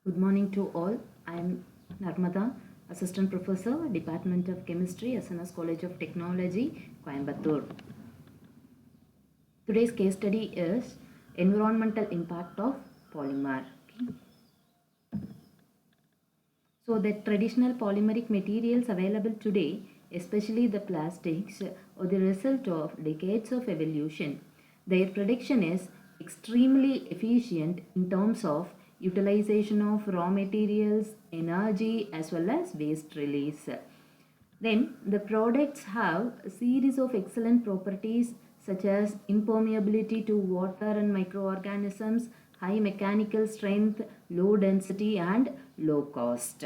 Good morning to all. I am Narmada, Assistant Professor, Department of Chemistry, SNS College of Technology, Coimbatore. Today's case study is environmental impact of polymer. Okay. So the traditional polymeric materials available today, especially the plastics, are the result of decades of evolution. Their production is extremely efficient in terms of utilization of raw materials, energy as well as waste release. Then the products have a series of excellent properties such as impermeability to water and microorganisms, high mechanical strength, low density and low cost.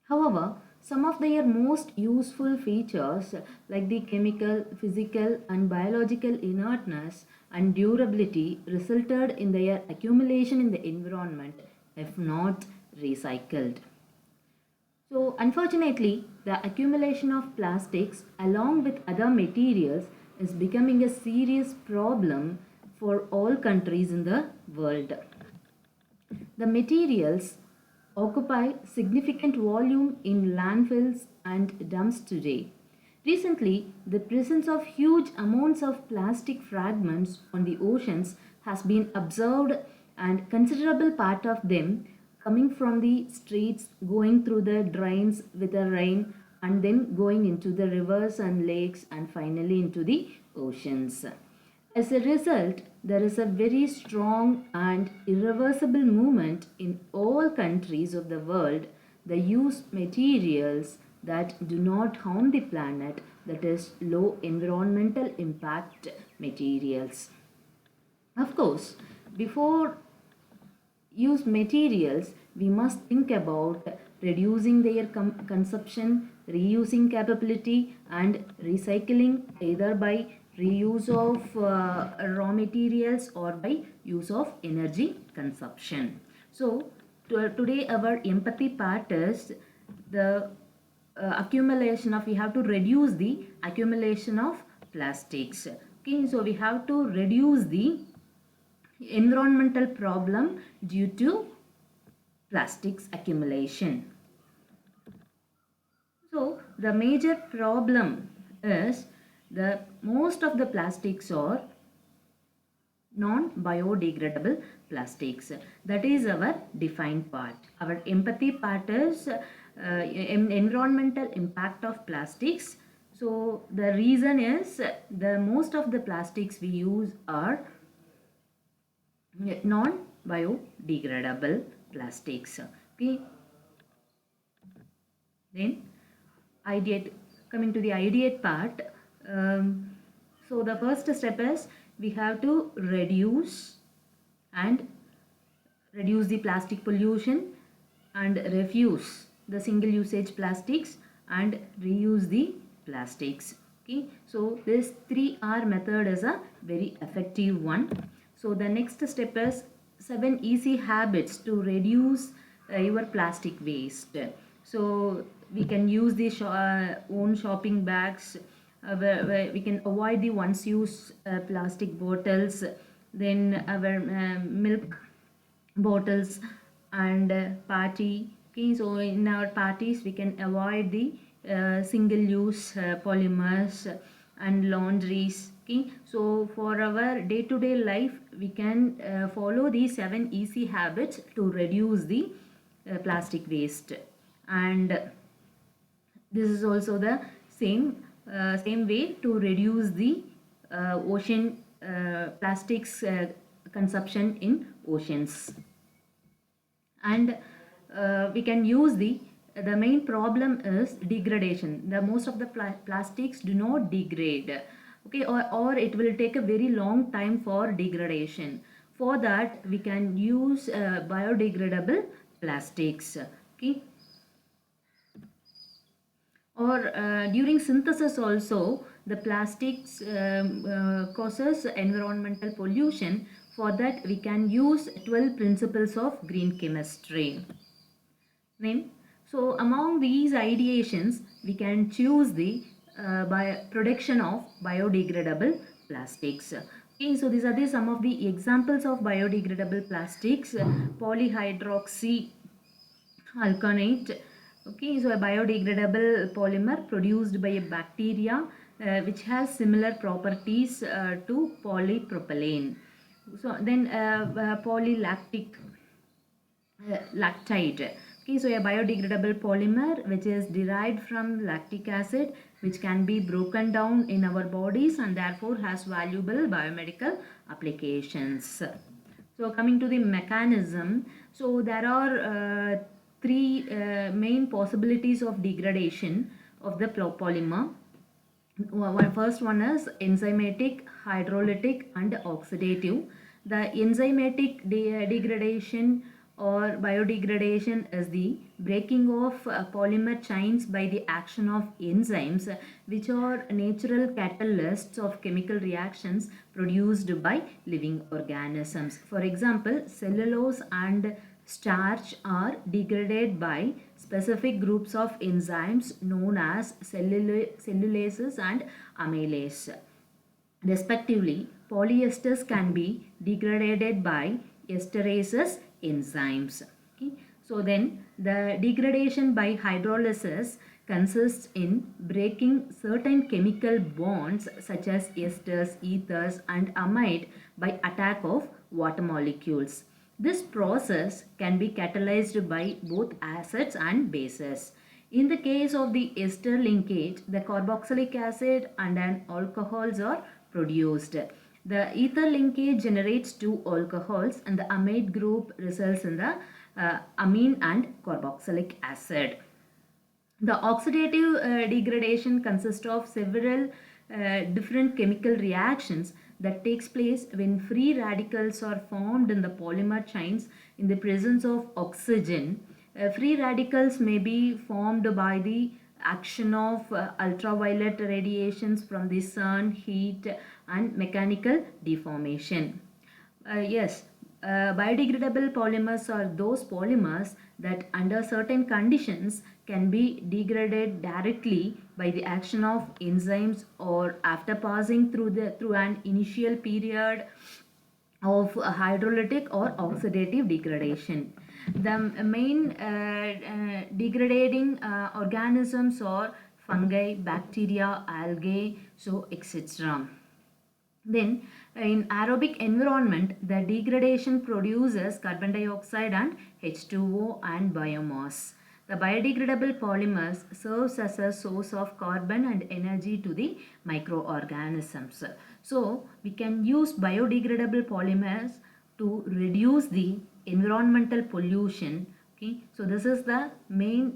However, some of their most useful features like the chemical, physical and biological inertness and durability resulted in their accumulation in the environment if not recycled. So unfortunately, the accumulation of plastics along with other materials is becoming a serious problem for all countries in the world. The materials occupy significant volume in landfills and dumps today. Recently, the presence of huge amounts of plastic fragments on the oceans has been observed, and considerable part of them coming from the streets, going through the drains with the rain, and then going into the rivers and lakes and finally into the oceans. As a result, there is a very strong and irreversible movement in all countries of the world that use materials that do not harm the planet, that is, low environmental impact materials. Of course, before use materials, we must think about reducing their consumption, reusing capability, and recycling either by reuse of raw materials or by use of energy consumption. So, today our empathy part is the accumulation of, we have to reduce the accumulation of plastics. Okay, so we have to reduce the environmental problem due to plastics accumulation. So the major problem is the most of the plastics are non-biodegradable plastics. That is our defined part. Our empathy part is environmental impact of plastics. So the reason is the most of the plastics we use are non-biodegradable plastics. Okay. Then ideate, coming to the ideate part. Um, so the first step is we have to and reduce the plastic pollution and refuse the single usage plastics and reuse the plastics. Okay, so this 3R method is a very effective one. So the next step is 7 easy habits to reduce your plastic waste. So we can use the own shopping bags, where we can avoid the once use plastic bottles, then our milk bottles and party. Okay, so in our parties we can avoid the single use polymers and laundries. Okay, so for our day to day life we can follow these 7 easy habits to reduce the plastic waste. And this is also the same way to reduce the ocean plastics consumption in oceans. And we can use the main problem is degradation. The most of the plastics do not degrade. Okay, or it will take a very long time for degradation. For that we can use biodegradable plastics. Okay, or during synthesis also the plastics causes environmental pollution. For that we can use 12 principles of green chemistry. Then, so among these ideations we can choose the production of biodegradable plastics. Okay, so these are some of the examples of biodegradable plastics. Polyhydroxy alkanate. Okay, so a biodegradable polymer produced by a bacteria which has similar properties to polypropylene. So then polylactic lactide. Okay, so a biodegradable polymer which is derived from lactic acid, which can be broken down in our bodies and therefore has valuable biomedical applications. So coming to the mechanism, so there are three main possibilities of degradation of the polymer. First one is enzymatic, hydrolytic and oxidative. The enzymatic degradation or biodegradation is the breaking of polymer chains by the action of enzymes, which are natural catalysts of chemical reactions produced by living organisms. For example, cellulose and starch are degraded by specific groups of enzymes known as cellulases and amylase. Respectively, polyesters can be degraded by esterases enzymes. Okay. So then the degradation by hydrolysis consists in breaking certain chemical bonds such as esters, ethers and amide by attack of water molecules. This process can be catalyzed by both acids and bases. In the case of the ester linkage, the carboxylic acid and an alcohols are produced. The ether linkage generates two alcohols and the amide group results in the amine and carboxylic acid. The oxidative degradation consists of several different chemical reactions that takes place when free radicals are formed in the polymer chains in the presence of oxygen. Free radicals may be formed by the action of ultraviolet radiations from the sun, heat and mechanical deformation. Yes, biodegradable polymers are those polymers that under certain conditions can be degraded directly by the action of enzymes or after passing through an initial period of hydrolytic or oxidative degradation. The main degrading organisms are fungi, bacteria, algae, so etc. Then, in aerobic environment, the degradation produces carbon dioxide and H2O and biomass. The biodegradable polymers serves as a source of carbon and energy to the microorganisms. So, we can use biodegradable polymers to reduce the environmental pollution. Okay, so this is the main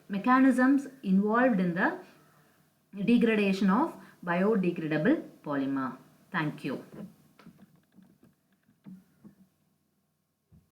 mechanisms involved in the degradation of biodegradable polymer. Thank you.